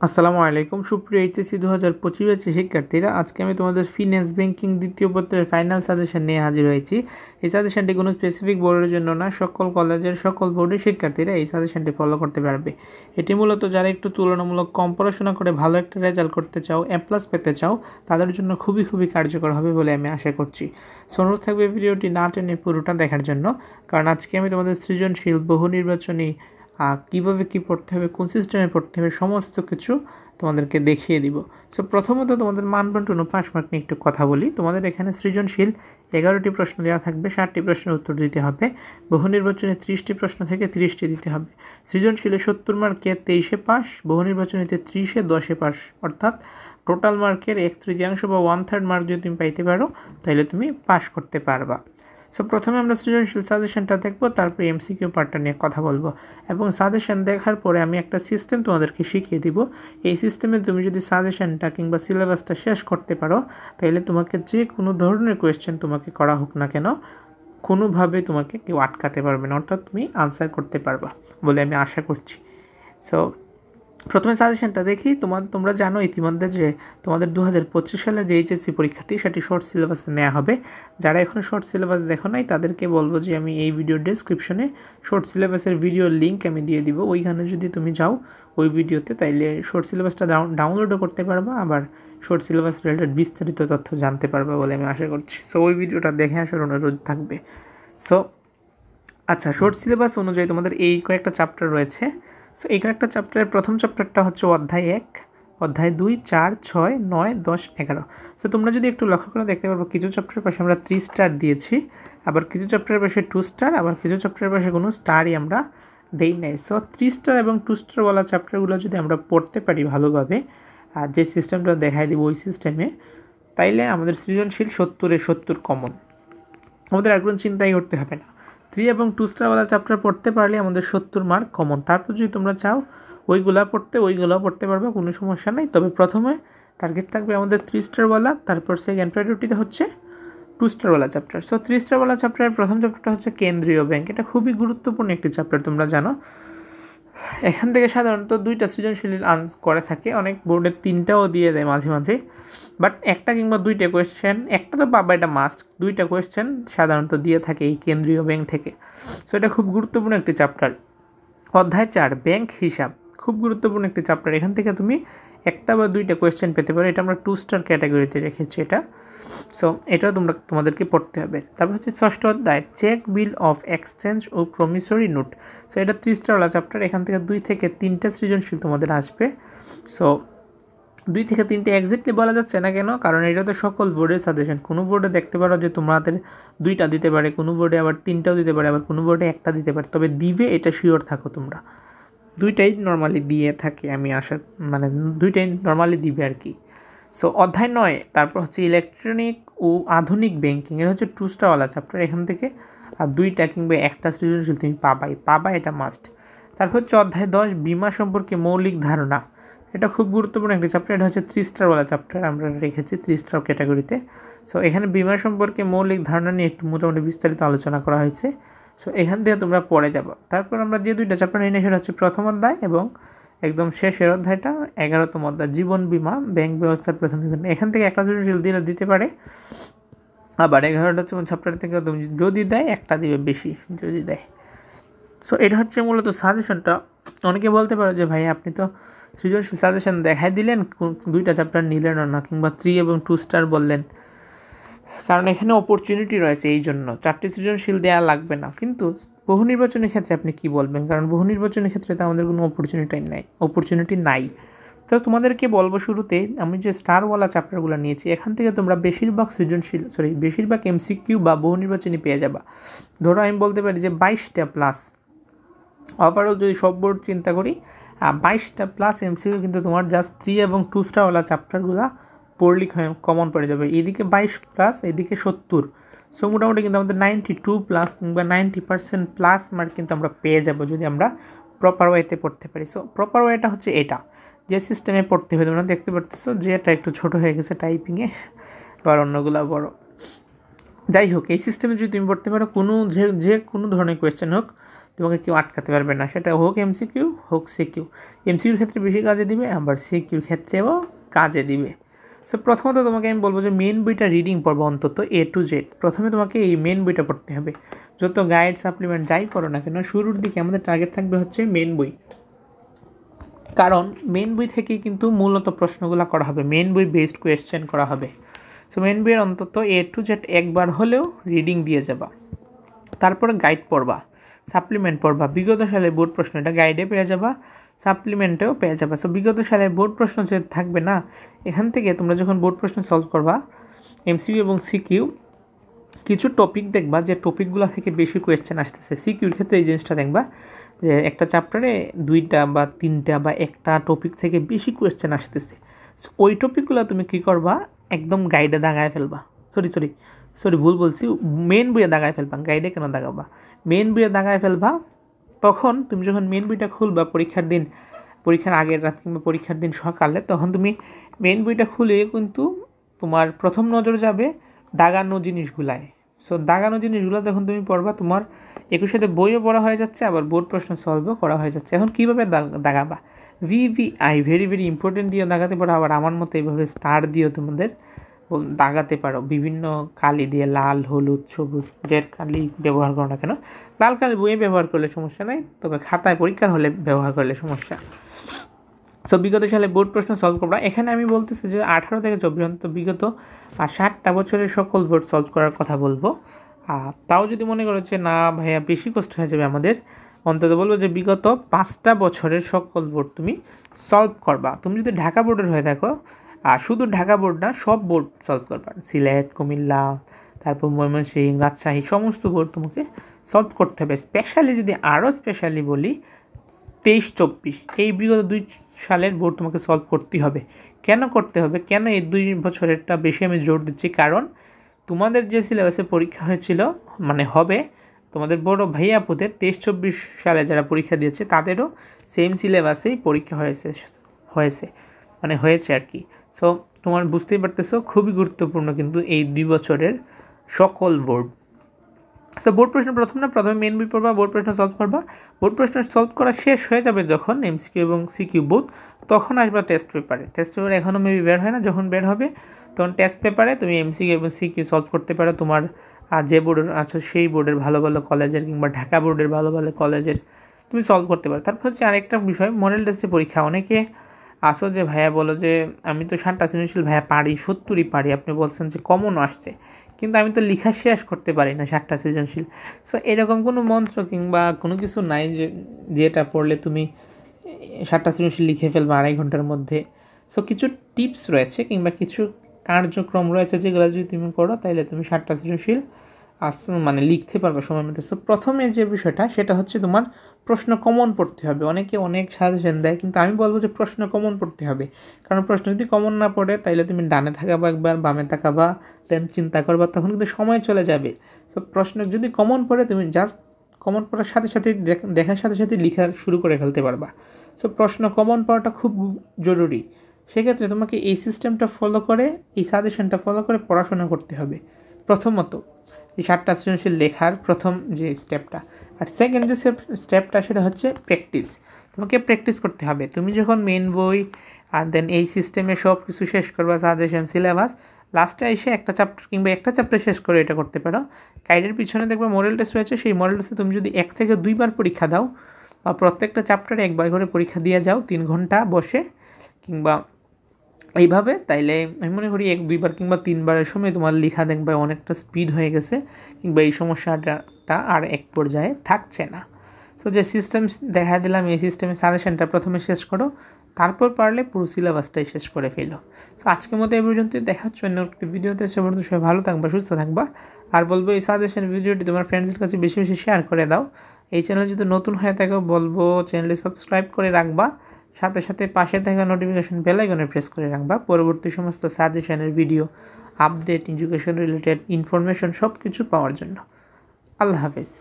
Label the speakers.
Speaker 1: আসসালামু আলাইকুম সুপ্রিয় এইচএসসি 2025 ব্যাচের শিক্ষার্থীরা, আজকে আমি তোমাদের ফিন্যান্স ব্যাংকিং দ্বিতীয় পত্রের ফাইনাল সাজেশন নিয়ে হাজির হয়েছি। এই সাজেশনটি কোনো স্পেসিফিক বোর্ডের জন্য না, সকল কলেজের সকল বোর্ডের শিক্ষার্থীরা এই সাজেশনটি ফলো করতে পারবে। এটি মূলত যারা একটু তুলনামূলক কম পড়াশোনা করে ভালো একটা রেজাল্ট করতে চাও, এ প্লাস পেতে চাও, তাদের জন্য খুবই কার্যকর হবে বলে আমি আশা করছি। সো অনুরোধ থাকবে ভিডিওটি না টেনে পুরোটা দেখার জন্য, কারণ আজকে আমি তোমাদের সৃজনশীল বহু নির্বাচনী কীভাবে কী পড়তে হবে, কোন সিস্টেমে পড়তে হবে, সমস্ত কিছু তোমাদেরকে দেখিয়ে দিব। সো প্রথমত তোমাদের মানবন্টন ও পাস মার্ক নিয়ে একটু কথা বলি। তোমাদের এখানে সৃজনশীল 11টি প্রশ্ন দেওয়া থাকবে, 60টি প্রশ্নের উত্তর দিতে হবে। বহু নির্বাচনে 30টি প্রশ্ন থেকে 30টি দিতে হবে। সৃজনশীলে 70 মার্কে 23-এ পাস, বহু নির্বাচনীতে 30-এ 10-এ পাস, অর্থাৎ টোটাল মার্কের 1/3 বা 1/3 মার্ক যদি তুমি পাইতে পারো তাহলে তুমি পাস করতে পারবা। সো প্রথমে আমরা সৃজনশীল সাজেশনটা দেখব, তারপরে এমসিকিউ পার্টটা নিয়ে কথা বলবো, এবং সাজেশন দেখার পরে আমি একটা সিস্টেম তোমাদেরকে শিখিয়ে দিব। এই সিস্টেমে তুমি যদি সাজেশনটা কিংবা সিলেবাসটা শেষ করতে পারো তাহলে তোমাকে যে কোনো ধরনের কোয়েশ্চেন তোমাকে করা হোক না কেন, কোনোভাবে তোমাকে কেউ আটকাতে পারবে না, অর্থাৎ তুমি আনসার করতে পারবা বলে আমি আশা করছি। সো প্রথমে সাজেশনটা দেখি। তোমরা জানো ইতিমধ্যে যে তোমাদের 2025 সালের যে এইচএসসি পরীক্ষাটি সেটি শর্ট সিলেবাসে নেওয়া হবে। যারা এখনও শর্ট সিলেবাস দেখো নাই তাদেরকে বলবো যে আমি এই ভিডিওর ডেসক্রিপশনে শর্ট সিলেবাসের ভিডিওর লিঙ্ক আমি দিয়ে দিব। ওইখানে যদি তুমি যাও ওই ভিডিওতে, তাইলে শর্ট সিলেবাসটা ডাউনলোডও করতে পারবা, আবার শর্ট সিলেবাস রিলেটেড বিস্তারিত তথ্য জানতে পারবা বলে আমি আশা করছি। সো ওই ভিডিওটা দেখে আসার অনুরোধ থাকবে। সো আচ্ছা, শর্ট সিলেবাস অনুযায়ী তোমাদের এই কয়েকটা চ্যাপ্টার রয়েছে। সো এই কয়েকটা চ্যাপ্টারের প্রথম চ্যাপ্টারটা হচ্ছে অধ্যায় 1, অধ্যায় 2, 4, 6, 9, 10, 11। সো তোমরা যদি একটু লক্ষ্য করে দেখতে পারবো কিছু চ্যাপ্টারের পাশে আমরা 3 স্টার দিয়েছি, আবার কিছু চ্যাপ্টারের পাশে 2 স্টার, আবার কিছু চ্যাপ্টারের পাশে কোনো স্টারই আমরা দেই নাই। সো 3 স্টার এবং 2 স্টারওয়ালা চ্যাপ্টারগুলো যদি আমরা পড়তে পারি ভালোভাবে, আর যে সিস্টেমটা দেখাই দিব ওই সিস্টেমে, তাইলে আমাদের সৃজনশীল 70-এ 70 কমন, আমাদের আর কোনো চিন্তাই করতে হবে না। 3 এবং 2 স্টারওয়ালা চ্যাপ্টার পড়তে পারলে আমাদের 70 মার্ক কমন। তারপর যদি তোমরা চাও ওইগুলো পড়তে পারবে, কোনো সমস্যা নেই। তবে প্রথমে টার্গেট থাকবে আমাদের 3 স্টারওয়ালা, তারপর সেকেন্ড প্রায়োরিটিতে হচ্ছে 2 স্টারওয়ালা চ্যাপ্টার। সো 3 স্টারওয়ালা চ্যাপ্টারের প্রথম চ্যাপ্টারটা হচ্ছে কেন্দ্রীয় ব্যাংক। এটা খুবই গুরুত্বপূর্ণ একটি চ্যাপ্টার, তোমরা জানো। এখান থেকে সাধারণত 2টা সৃজনশীল করে থাকে, অনেক বোর্ডে 3টাও দিয়ে দেয় মাঝে মাঝে, বাট একটা কিংবা 2টা কোয়েশ্চেন, একটা তো পাবা এটা মাস্ট, 2টা কোয়েশ্চেন সাধারণত দিয়ে থাকে এই কেন্দ্রীয় ব্যাংক থেকে। সো এটা খুব গুরুত্বপূর্ণ একটি চ্যাপ্টার। অধ্যায় 4, ব্যাংক হিসাব, খুব গুরুত্বপূর্ণ একটি চ্যাপ্টার। এখান থেকে তুমি একটা বা 2টা কোয়েশ্চেন পেতে পারো। এটা আমরা 2 স্টার ক্যাটাগরিতে রেখেছি এটা। সো এটাও তোমাদেরকে পড়তে হবে। তারপর হচ্ছে ষষ্ঠ অধ্যায়, চেক, বিল অফ এক্সচেঞ্জ ও প্রমিসরি নোট। সো এটা 3 স্টারওয়ালা চ্যাপ্টার। এখান থেকে 2 থেকে 3টা সৃজনশীল তোমাদের আসবে। সো 2 থেকে 3টে এক্স্যাক্টলি বলা যাচ্ছে না কেন, কারণ এটা তো সকল বোর্ডের সাজেশন। কোনো বোর্ডে দেখতে পারো যে তোমাদের 2টা দিতে পারে, কোনো বোর্ডে আবার 3টাও দিতে পারে, আবার কোনো বোর্ডে একটা দিতে পারে। তবে দিবে এটা শিওর থাকো তোমরা, 2টাই নর্মালি দিয়ে থাকে, আমি আশা মানে 2টাই নর্মালি দিবে আর কি। সো অধ্যায় 9, তারপর হচ্ছে ইলেকট্রনিক ও আধুনিক ব্যাংকিং। এটা হচ্ছে 2 স্টারওয়ালা চ্যাপ্টার। এখান থেকে আর 2টা কিংবা একটা সৃজনশীল তুমি পাবা, এটা মাস্ট। তারপর হচ্ছে অধ্যায় 10, বীমা সম্পর্কে মৌলিক ধারণা। এটা খুব গুরুত্বপূর্ণ একটি চ্যাপ্টার। এটা হচ্ছে 3 স্টারওয়ালা চ্যাপ্টার, আমরা রেখেছি 3 স্টার ক্যাটাগরিতে। সো এখানে বীমা সম্পর্কে মৌলিক ধারণা নিয়ে একটু মোটামুটি বিস্তারিত আলোচনা করা হয়েছে। সো এখান থেকে তোমরা পড়ে যাবো। তারপর আমরা যে 2টা চ্যাপ্টার নিয়ে সেটা হচ্ছে প্রথম অধ্যায় এবং একদম শেষের অধ্যায়টা 11তম অধ্যায়, জীবন বীমা ব্যাংক ব্যবস্থার প্রথম দিন। এখান থেকে একটা সৃজনশীল দিতে পারে, আবার 11টা চ্যাপ্টার থেকে তুমি যদি দেয় একটা দিবে বেশি যদি দেয়। সো এটা হচ্ছে মূলত সাজেশনটা। অনেকে বলতে পারো যে ভাই আপনি তো সৃজনশীল সাজেশন দেখাই দিলেন, 2টা চ্যাপ্টার নিলেন না, কিংবা 3 এবং 2 স্টার বললেন। কারণ এখানে অপরচুনিটি রয়েছে, এই জন্য 4টি সৃজনশীল দেওয়া লাগবে না। কিন্তু বহু নির্বাচনের ক্ষেত্রে আপনি কি বলবেন, কারণ বহু নির্বাচনের ক্ষেত্রে তো আমাদের কোনো অপরচুনিটি নাই। তো তোমাদেরকে বলবো শুরুতে, আমি যে স্টারওয়ালা চ্যাপ্টারগুলো নিয়েছি এখান থেকে তোমরা বেশিরভাগ এমসিকিউ বা বহু নির্বাচনী পেয়ে যাবা। ধরো আমি বলতে পারি যে 22টা প্লাস, ওভারঅল যদি সব বোর্ড চিন্তা করি 22টা প্লাস এমসিকিউ কিন্তু তোমার জাস্ট 3 এবং 2 স্টারওয়ালা চ্যাপ্টারগুলো পড়লি কমন পড়ে যাবে। এদিকে 22 প্লাস, এদিকে 70। সো মোটামুটি কিন্তু আমাদের 92 প্লাস কিংবা 90% প্লাস মার্ক কিন্তু আমরা পেয়ে যাব যদি আমরা প্রপার ওয়েতে পড়তে পারি। সো প্রপার ওয়েটা হচ্ছে এটা, যে সিস্টেমে পড়তে হবে। তোমরা দেখতে পারতেছো যে এটা একটু ছোটো হয়ে গেছে টাইপিংয়ে, আবার অন্যগুলো বড়। যাই হোক, এই সিস্টেমে যদি তুমি পড়তে পারো, যে কোনো ধরনের কোয়েশ্চেন হোক তোমাকে কেউ আটকাতে পারবে না, সেটা হোক এমসিকিউ হোক সিকিউ। এমসিকিউর ক্ষেত্রে বেশি কাজে দিবে, আবার সিকিউর ক্ষেত্রেও কাজে দিবে। সো প্রথমত তোমাকে আমি বলবো যে মেন বইটা রিডিং পড়বো অন্তত A to Z। প্রথমে তোমাকে এই মেন বইটা পড়তে হবে। যত গাইড সাপ্লিমেন্ট যাই করো না কেন, শুরুর দিকে আমাদের টার্গেট থাকবে হচ্ছে মেন বই, কারণ মেন বই থেকেই কিন্তু মূলত প্রশ্নগুলো করা হবে, মেন বই বেসড কোয়েশ্চেন করা হবে। সো মেন বইয়ের অন্তত A to Z একবার হলেও রিডিং দিয়ে যাবা। তারপরে গাইড পড়বা, সাপ্লিমেন্ট পড়বা, বিগত সালের বোর্ড প্রশ্ন এটা গাইডে পেয়ে যাবা, সাপ্লিমেন্টেও পেয়ে যাবা। সো বিগত সালের বোর্ড প্রশ্ন যে থাকবে না, এখান থেকে তোমরা যখন বোর্ড প্রশ্ন সলভ করবা এমসিকিউ এবং সিকিউ, কিছু টপিক দেখবা যে টপিকগুলো থেকে বেশি কোয়েশ্চেন আসতেছে। সিকিউর ক্ষেত্রে এই জিনিসটা দেখবা যে একটা চ্যাপ্টারে 2টা বা 3টা বা একটা টপিক থেকে বেশি কোয়েশ্চেন আসতেছে। সো ওই টপিকগুলো তুমি কী করবা, একদম গাইডে দাগায় ফেলবা। সরি ভুল বলছি, মেন বইয়ে দাগায় ফেলবা, গাইডে কেন দাগাবা, মেন বইয়ে দাগায় ফেলবা। তখন তুমি যখন মেন বইটা খুলবা পরীক্ষার আগের রাত কিংবা পরীক্ষার দিন সকালে, তখন তুমি মেন বইটা খুলে কিন্তু তোমার প্রথম নজর যাবে দাগানো জিনিসগুলায়। সো দাগানো জিনিসগুলো যখন তুমি পড়বা, তোমার একই সাথে বইও পড়া হয়ে যাচ্ছে, আবার বোর্ড প্রশ্ন সলভও করা হয়ে যাচ্ছে। এখন কীভাবে দাগাবা, VVI ভেরি ভেরি ইম্পর্টেন্ট দিয়ে দাগাতে পারো, আবার আমার মতো এইভাবে স্টার দিয়েও তোমাদের দাগাতে পারো, বিভিন্ন কালি দিয়ে, লাল, হলুদ, সবুজ, যে কালি ব্যবহার করো না কেন। লাল কালি বইয়ে ব্যবহার করলে সমস্যা নাই, তবে খাতায় পরীক্ষার হলে ব্যবহার করলে সমস্যা। সো বিগত সালে বোর্ড প্রশ্ন সলভ করবা। এখানে আমি বলতেছি যে 18 থেকে 24 অন্তত বিগত 60টা বছরের সকল বোর্ড সলভ করার কথা বলবো। তাও যদি মনে করো যে না ভাইয়া বেশি কষ্ট হয়ে যাবে আমাদের, অন্তত বলবো যে বিগত 5টা বছরের সকল বোর্ড তুমি সলভ করবা। তুমি যদি ঢাকা বোর্ডের হয়ে থাকো, আর শুধু ঢাকা বোর্ড না, সব বোর্ড সলভ করবা, সিলেট, কুমিল্লা, তারপর ময়মনসিংহ, রাজশাহী, সমস্ত বোর্ড তোমাকে সলভ করতে হবে। স্পেশালি যদি আরও স্পেশালি বলি 23-24 এই বিগত 2 সালের বোর্ড তোমাকে সলভ করতেই হবে। কেন করতে হবে, কেন এই 2 বছরেরটা বেশি আমি জোর দিচ্ছি, কারণ তোমাদের যে সিলেবাসে পরীক্ষা হয়েছিল মানে হবে, তোমাদের বড় ভাই আপুদের 23-24 সালে যারা পরীক্ষা দিয়েছে তাদেরও সেম সিলেবাসেই পরীক্ষা হয়েছে আর কি। সো তোমার বুঝতেই পারতেছো খুবই গুরুত্বপূর্ণ কিন্তু এই 2 বছরের সকল বোর্ড। সো বোর্ড প্রশ্ন প্রথমে মেন বই পড়বা, বোর্ড প্রশ্ন সলভ করবা। বোর্ড প্রশ্ন সলভ করা শেষ হয়ে যাবে যখন এমসিকিউ এবং সিকিউ বোধ, তখন আসবা টেস্ট পেপারে। টেস্ট পেপার এখনও মেবি বের হয় না, যখন বের হবে তখন টেস্ট পেপারে তুমি এমসিকিউ এবং সিকিউ সলভ করতে পারো। তোমার যে বোর্ডের আছো সেই বোর্ডের ভালো ভালো কলেজের কিংবা ঢাকা বোর্ডের ভালো ভালো কলেজের তুমি সলভ করতে পারো। তারপর হচ্ছে আরেকটা বিষয়, মডেল টেস্টের পরীক্ষা। অনেকে আসো যে ভাইয়া বলো যে আমি তো 60টা সৃজনশীল ভাইয়া পারি, 70ই পারি, আপনি বলছেন যে কমনও আসছে, কিন্তু আমি তো লেখা শেষ করতে পারি না 60টা সৃজনশীল। সো এরকম কোনো মন্ত্র কিংবা কোনো কিছু নাই যেটা পড়লে তুমি 60টা সৃজনশীল লিখে ফেলবে 2.5 ঘন্টার মধ্যে। সো কিছু টিপস রয়েছে কিংবা কিছু কার্যক্রম রয়েছে যেগুলো যদি তুমি করো তাহলে তুমি 60টা সৃজনশীল মানে লিখতে পারবে সময় মতো। সো প্রথমে যে বিষয়টা সেটা হচ্ছে তোমার প্রশ্ন কমন পড়তে হবে। অনেকে অনেক সাজেশন দেয়, কিন্তু আমি বলবো যে প্রশ্ন কমন পড়তে হবে, কারণ প্রশ্ন যদি কমন না পড়ে তাইলে তুমি ডানে থাকাবা একবার, বামে থাকাবা, দেন চিন্তা করবা, তখন কিন্তু সময় চলে যাবে। সো প্রশ্ন যদি কমন পড়ে তুমি জাস্ট কমন পড়ার সাথে সাথে দেখার সাথে সাথে লেখা শুরু করে ফেলতে পারবা। সো প্রশ্ন কমন পড়াটা খুব জরুরি। সেক্ষেত্রে তোমাকে এই সিস্টেমটা ফলো করে, এই সাজেশনটা ফলো করে পড়াশোনা করতে হবে। প্রথমত এই 60টা সৃজনশীল লেখার প্রথম যে স্টেপটা, আর সেকেন্ড যে স্টেপটা সেটা হচ্ছে প্র্যাকটিস। তোমাকে প্র্যাকটিস করতে হবে। তুমি যখন মেন বই আর দেন এই সিস্টেমে সব কিছু শেষ করবা, সাজেশন, সিলেবাস, লাস্টে এসে একটা চ্যাপ্টার শেষ করে এটা করতে পারো। গাইডের পিছনে দেখবে মডেল টেস্ট রয়েছে, সেই মডেল টেস্টে তুমি যদি 1 থেকে 2 বার পরীক্ষা দাও বা প্রত্যেকটা চ্যাপ্টারে 1 বার করে পরীক্ষা দিয়ে যাও 3 ঘন্টা বসে কিংবা এইভাবে, তাইলে আমি মনে করি 1-2 বার কিংবা 3 বারের সময় তোমার লেখা দেখবে অনেকটা স্পিড হয়ে গেছে, কিংবা এই সমস্যাটা আর এক পর্যায়ে থাকছে না। সো যে সিস্টেম দেখা দিলাম, এই সিস্টেমের সাজেশনটা প্রথমে শেষ করো, তারপর পারলে পুরো সিলেবাসটাই শেষ করে ফেলো। তো আজকের মতো এই পর্যন্ত, দেখা হচ্ছে অন্য একটি ভিডিওতে। সে পর্যন্ত সবাই ভালো থাকবা, সুস্থ থাকবা। আর বলবো এই সাজেশন ভিডিওটি তোমার ফ্রেন্ডসদের কাছে বেশি বেশি শেয়ার করে দাও। এই চ্যানেল যদি নতুন হয়ে থাকো বলবো চ্যানেলটি সাবস্ক্রাইব করে রাখবা, সাথে সাথে পাশে থাকা নোটিফিকেশন বেল আইকনে প্রেস করে রাখবা পরবর্তী সমস্ত সাজেশনের video, update, education related information সব কিছু পাওয়ার জন্য। আল্লাহ হাফেজ।